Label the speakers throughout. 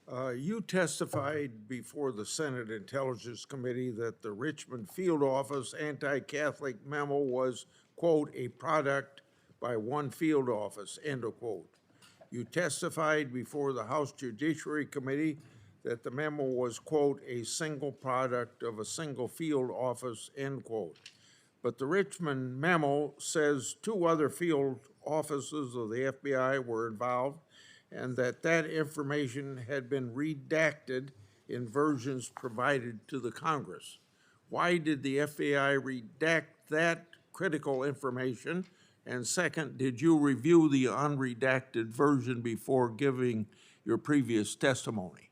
Speaker 1: You testified before the Senate Intelligence Committee that the Richmond Field Office anti-Catholic memo was, quote, a product by one field office, end of quote. You testified before the House Judiciary Committee that the memo was, quote, a single product of a single field office, end quote. But the Richmond memo says two other field offices of the FBI were involved and that information had been redacted in versions provided to the Congress. Why did the FBI redact that critical information? And second, did you review the unredacted version before giving your previous testimony?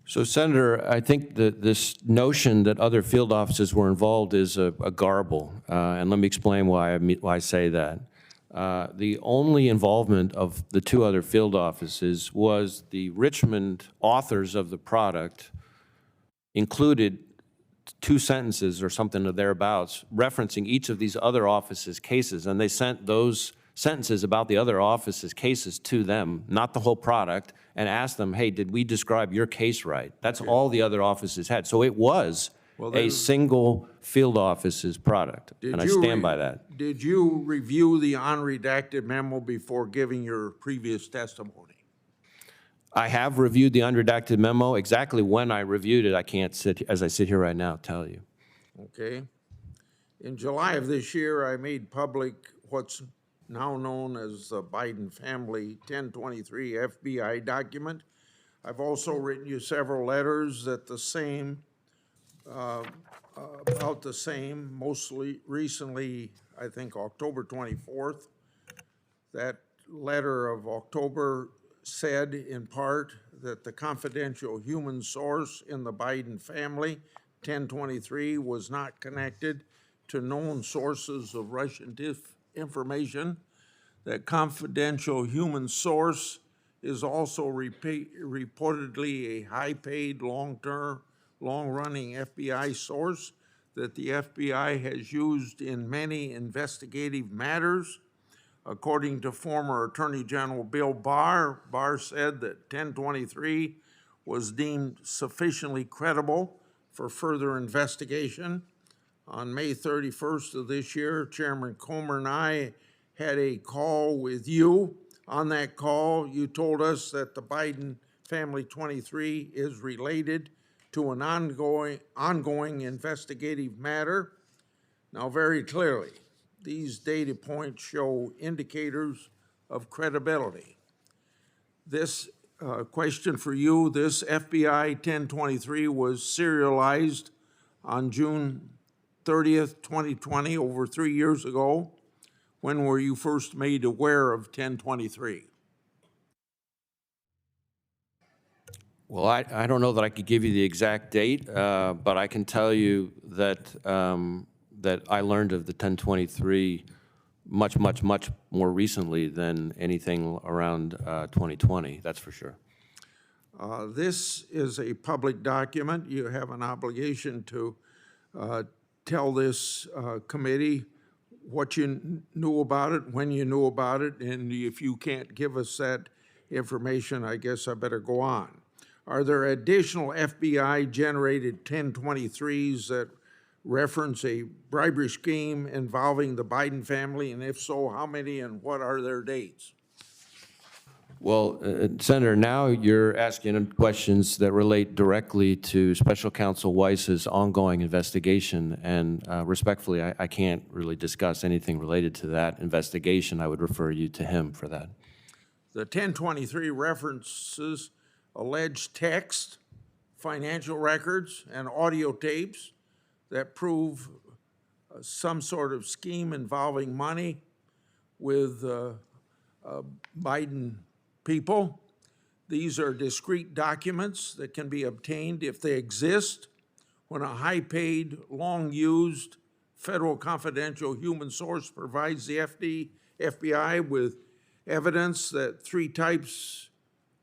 Speaker 2: So, Senator, I think that this notion that other field offices were involved is a garble, and let me explain why I say that. The only involvement of the two other field offices was the Richmond authors of the product included two sentences or something or thereabouts referencing each of these other offices' cases, and they sent those sentences about the other offices' cases to them, not the whole product, and asked them, hey, did we describe your case right? That's all the other offices had. So it was a single field office's product, and I stand by that.
Speaker 1: Did you review the unredacted memo before giving your previous testimony?
Speaker 2: I have reviewed the unredacted memo. Exactly when I reviewed it, I can't as I sit here right now, tell you.
Speaker 1: Okay. In July of this year, I made public what's now known as the Biden family 1023 FBI document. I've also written you several letters that about the same, mostly recently, I think October 24th. That letter of October said in part that the confidential human source in the Biden family, 1023, was not connected to known sources of Russian information. That confidential human source is also reportedly a high-paid, long-running FBI source that the FBI has used in many investigative matters. According to former Attorney General Bill Barr, Barr said that 1023 was deemed sufficiently credible for further investigation. On May 31st of this year, Chairman Comer and I had a call with you. On that call, you told us that the Biden Family 23 is related to an ongoing investigative matter. Now, very clearly, these data points show indicators of credibility. This question for you, this FBI 1023 was serialized on June 30th, 2020, over 3 years ago. When were you first made aware of 1023?
Speaker 2: Well, I don't know that I could give you the exact date, but I can tell you that that I learned of the 1023 much more recently than anything around 2020, that's for sure.
Speaker 1: This is a public document. You have an obligation to tell this committee what you knew about it, when you knew about it, and if you can't give us that information, I guess I better go on. Are there additional FBI-generated 1023s that reference a bribery scheme involving the Biden family, and if so, how many and what are their dates?
Speaker 2: Well, Senator, now you're asking questions that relate directly to Special Counsel Weiss's ongoing investigation, and respectfully, I can't really discuss anything related to that investigation. I would refer you to him for that.
Speaker 1: The 1023 references alleged text, financial records, and audio tapes that prove some sort of scheme involving money with Biden people. These are discrete documents that can be obtained if they exist when a high-paid, long-used federal confidential human source provides the FBI with evidence that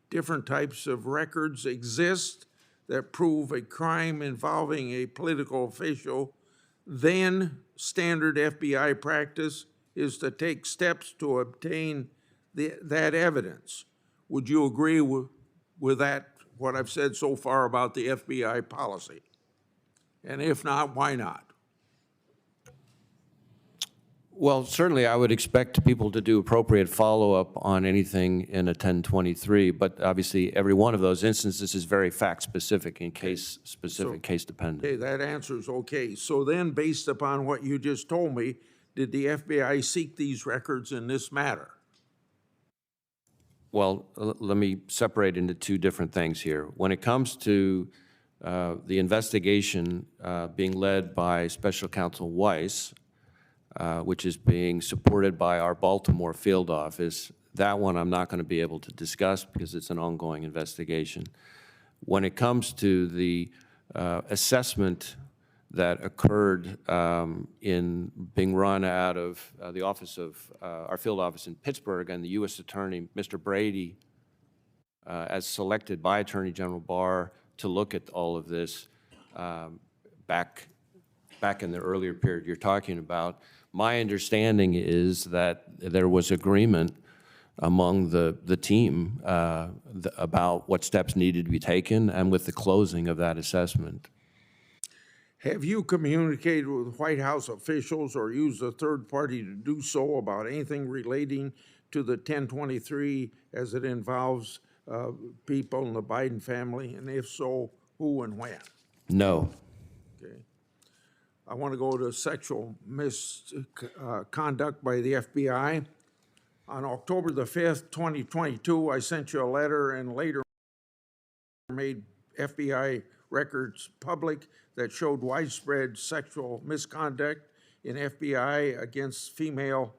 Speaker 1: different types of records exist that prove a crime involving a political official. Then standard FBI practice is to take steps to obtain that evidence. Would you agree with that, what I've said so far about the FBI policy? And if not, why not?
Speaker 2: Well, certainly I would expect people to do appropriate follow-up on anything in a 1023, but obviously every one of those instances is very fact-specific and case-specific, case-dependent.
Speaker 1: Okay, that answer's okay. So then, based upon what you just told me, did the FBI seek these records in this matter?
Speaker 2: Well, let me separate into two different things here. When it comes to the investigation being led by Special Counsel Weiss, which is being supported by our Baltimore field office, that one I'm not going to be able to discuss because it's an ongoing investigation. When it comes to the assessment that occurred in being run out of the office of our field office in Pittsburgh, and the U.S. Attorney, Mr. Brady, as selected by Attorney General Barr to look at all of this back in the earlier period you're talking about, my understanding is that there was agreement among the team about what steps needed to be taken, and with the closing of that assessment.
Speaker 1: Have you communicated with White House officials or used a third party to do so about anything relating to the 1023 as it involves people in the Biden family? And if so, who and when?
Speaker 2: No.
Speaker 1: Okay. I want to go to sexual misconduct by the FBI. On October the 5th, 2022, I sent you a letter and later made FBI records public that showed widespread sexual misconduct in FBI against females.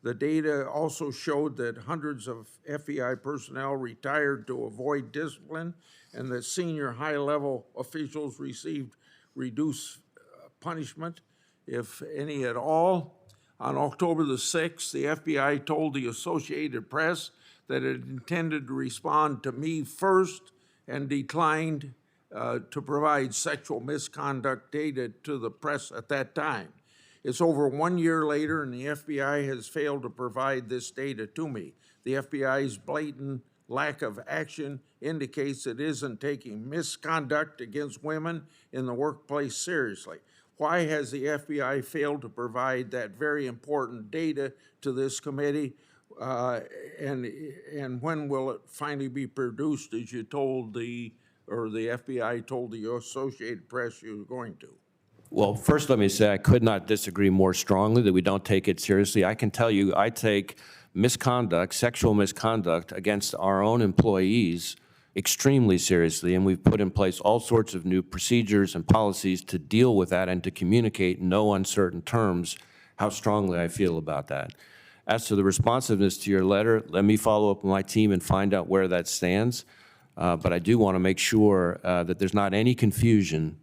Speaker 1: The data also showed that hundreds of FBI personnel retired to avoid discipline and that senior high-level officials received reduced punishment, if any at all. On October the 6th, the FBI told the Associated Press that it intended to respond to me first and declined to provide sexual misconduct data to the press at that time. It's over 1 year later and the FBI has failed to provide this data to me. The FBI's blatant lack of action indicates it isn't taking misconduct against women in the workplace seriously. Why has the FBI failed to provide that very important data to this committee? And when will it finally be produced, as you told the FBI told the Associated Press you were going to?
Speaker 2: Well, first let me say I could not disagree more strongly that we don't take it seriously. I can tell you I take misconduct, sexual misconduct against our own employees extremely seriously, and we've put in place all sorts of new procedures and policies to deal with that and to communicate in no uncertain terms how strongly I feel about that. As to the responsiveness to your letter, let me follow up with my team and find out where that stands. But I do want to make sure that there's not any confusion,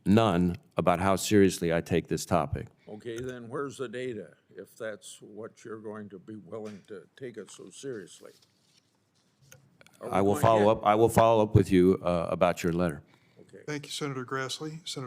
Speaker 2: none, about how seriously I take this topic.
Speaker 1: Okay, then where's the data, if that's what you're going to be willing to take it so seriously?
Speaker 2: I will follow up with you about your letter.
Speaker 1: Okay.
Speaker 3: Thank you, Senator Grassley. Senator